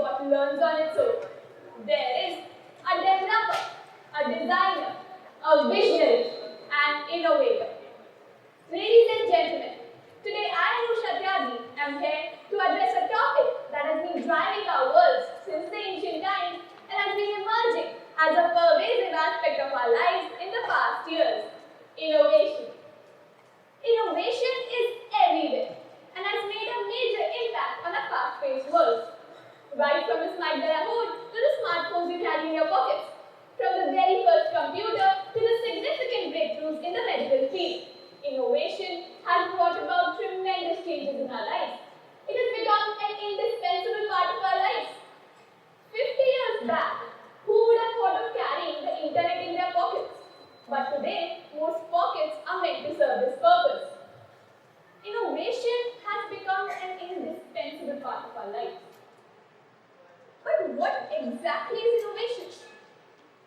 robot learns on its own. There is a developer, a designer, a visionary, and innovator. Ladies and gentlemen, today I, Anusha Tyagi, am here to address a topic that has been driving our worlds since the ancient times and has been emerging as a pervasive aspect of our lives in the past years: innovation. Innovation is everywhere and has made a major impact on a fast-paced world. Right from the smart hood to the smartphones you carry in your pockets, from the very first computer to the significant breakthroughs in the medical field, innovation has brought about tremendous changes in our lives. It has become an indispensable part of our lives. 50 years back, who would have thought of carrying the internet in their pockets? But today, most pockets are meant to serve this purpose. Innovation has become an indispensable part of our lives. But what exactly is innovation?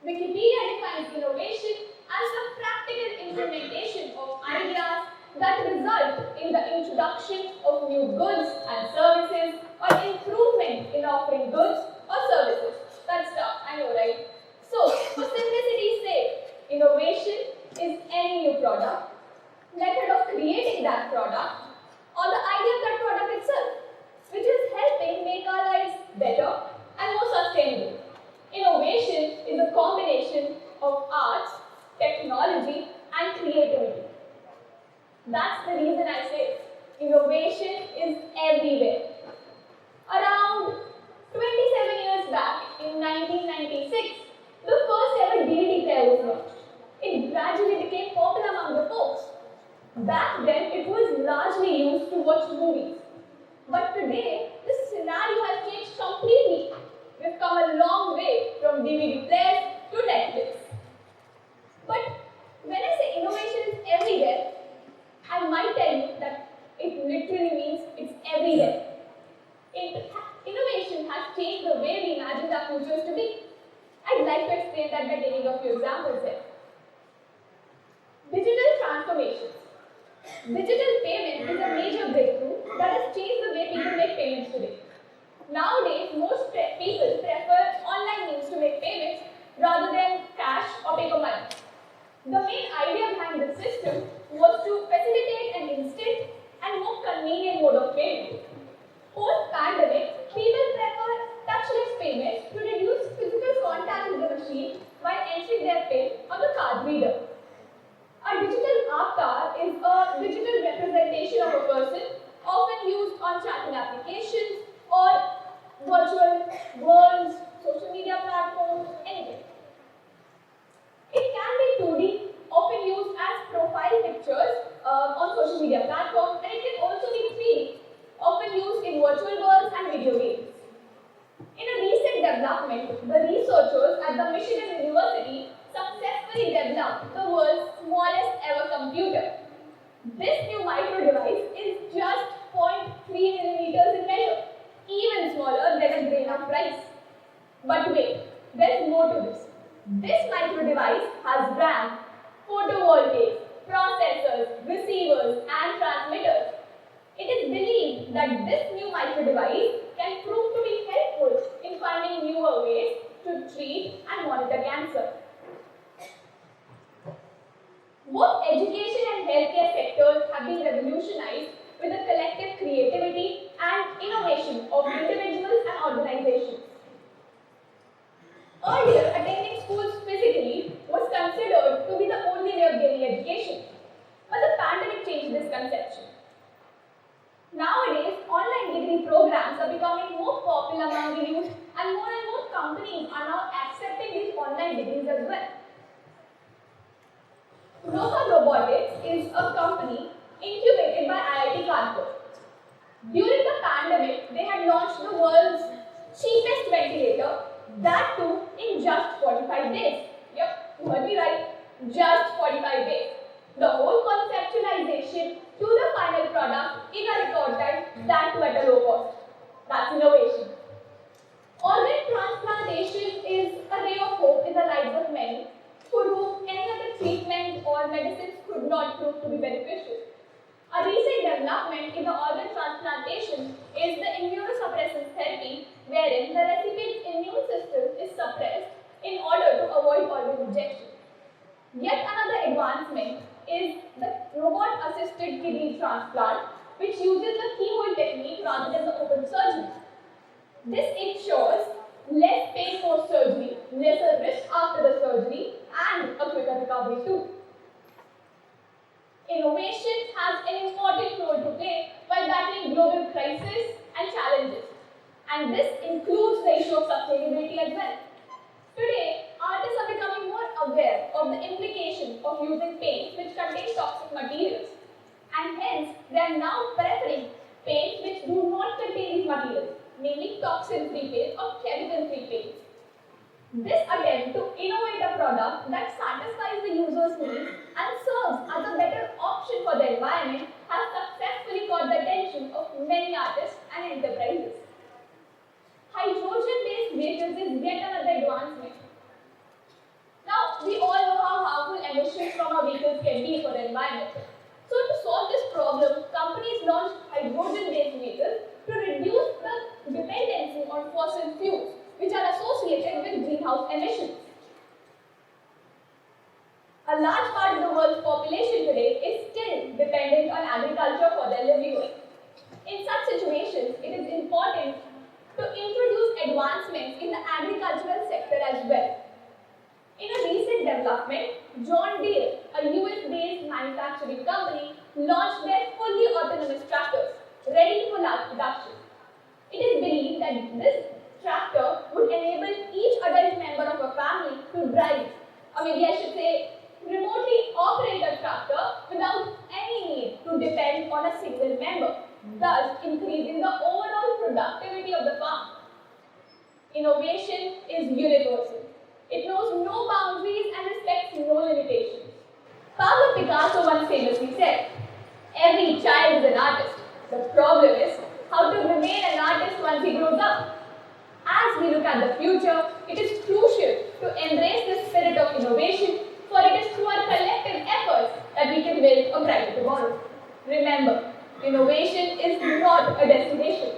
Wikipedia defines innovation as the practical implementation of ideas that result in the introduction of new goods and services or improvement in offering goods or services. That's tough, I know, right? So, for simplicity's sake, innovation is any new product, method of creating that product, or the idea of that product itself, which is helping make our lives better and more sustainable. Innovation is a combination of arts, technology, and creativity. That's the reason I say innovation is everywhere. Around 27 years back, in 1996, the first ever DVD player was launched. It gradually became popular among the folks. Back then, it was largely used to watch movies. But today, the scenario has changed completely. We've come a long way from DVD players to Netflix. But when I say innovation is everywhere, I might tell you that it literally means it's everywhere. Innovation has changed the way we imagine our futures to be. I'd like to explain that by taking a few examples here. Digital transformations. Digital payment is a major breakthrough that has changed the way people make payments today. Nowadays, most people prefer online means to make payments rather than cash or paper money. The main idea behind this system was to facilitate an instant and more convenient mode of payment. Post-pandemic, people prefer touchless payments to reduce physical contact with the machine while entering their PIN on the card reader. A digital avatar is a digital representation of a person, often used on chatting applications or virtual worlds, social media platforms, anything. It can be 2D, often used as profile pictures on social media platforms, and it can also be 3D, often used in virtual worlds and video games. In a recent development, the researchers at the Michigan University successfully developed the world's smallest ever computer. This new micro device is just 0.3 millimeters in measure, even smaller than a grain of rice. But wait, there's more to this. This micro device has RAM, photovoltaics, processors, receivers, and transmitters. It is believed that this new micro device can prove to be helpful in finding newer ways to treat and monitor cancer. Both education and healthcare sectors have been revolutionized with the collective creativity and innovation of individuals and organizations. Earlier, attending schools physically was considered to be the only way of getting education, but the pandemic changed this conception. Nowadays, online degree programs are becoming more popular among the youth, and more companies are now accepting these online degrees as well. Roka Robotics is a company incubated by IIT Kanpur. During the pandemic, they had launched the world's cheapest ventilator, that too in just 45 days. Yep, you heard me right, just 45 days. The whole conceptualization to the final product in a record time, that too at a low cost. That's innovation. Organ transplantation is a ray of hope in the lives of many for whom any other treatment or medicines could not prove to be beneficial. A recent development in the organ transplantation is the immunosuppressive transplant, which uses the keyhole technique rather than the open surgery. This ensures less pain post-surgery, lesser risk after the surgery, and a quicker recovery too. Innovation has an important role to play while battling global crises and challenges, and this includes the issue of sustainability as well. Today, artists are becoming more aware of the implications of using paints which contain toxic materials, and hence they are now preferring paints which do not contain these materials, namely toxin-free paints or chemical-free paints. This attempt to innovate a product that satisfies the user's needs and serves as a better option for the environment has successfully caught the attention of many artists and enterprises. Hydrogen-based vehicles is yet another advancement. Now, we all know how harmful emissions from our vehicles can be for the environment. So, to solve this problem, companies launched hydrogen-based vehicles to reduce the dependency on fossil fuels, which are associated with greenhouse emissions. A large part of the world's population today is still dependent on agriculture for their livelihood. In such situations, it is important to introduce advancements in the agricultural sector as well. In a recent development, John Deere, a US-based manufacturing company, launched their fully autonomous tractors, ready for large production. It is believed that this tractor would enable each adult member of a family to drive, or maybe I should say, remotely operate a tractor without any need to depend on a single member, thus increasing the overall productivity of the farm. Innovation is universal. It knows no boundaries and respects no limitations. Pablo Picasso once famously said, "Every child is an artist. The problem is how to remain an artist once he grows up." As we look at the future, it is crucial to embrace the spirit of innovation, for it is through our collective efforts that we can build a brighter tomorrow. Remember, innovation is not a destination.